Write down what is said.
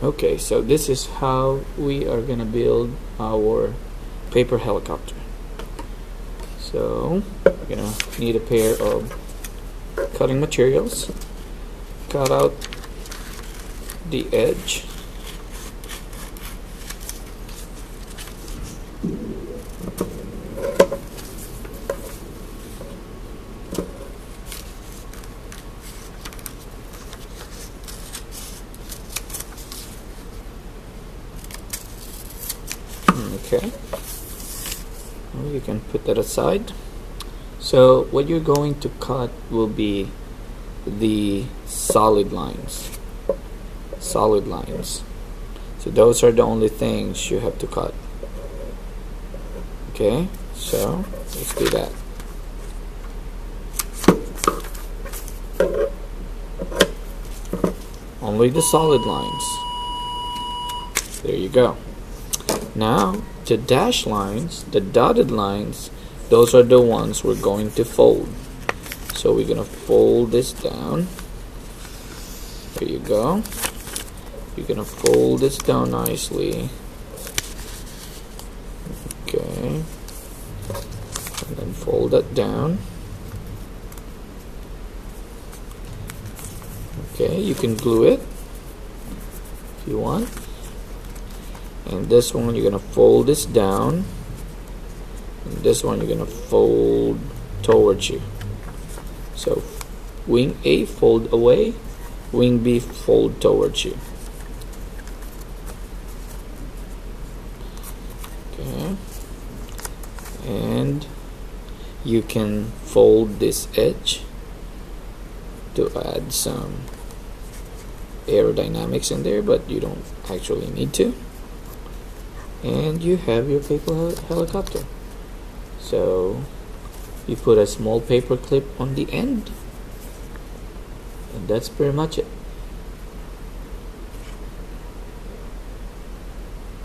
Okay, so this is how we are gonna build our paper helicopter. So we're gonna need a pair of cutting materials. Cut out the edge. Okay, well, you can put that aside. So what you're going to cut will be the solid lines. So those are the only things you have to cut. Okay, so let's do that. Only the solid lines. There you go. Now the dashed lines, the dotted lines, those are the ones we're going to fold. So we're gonna fold this down. There you go. You're gonna fold this down nicely. Okay. And then fold that down. Okay, you can glue it if you want. And this one you're gonna fold this down, and this one you're gonna fold towards you. So wing A fold away, wing B fold towards you. Okay, and you can fold this edge to add some aerodynamics in there, but you don't actually need to. And you have your paper helicopter. So you put a small paper clip on the end, and that's pretty much it.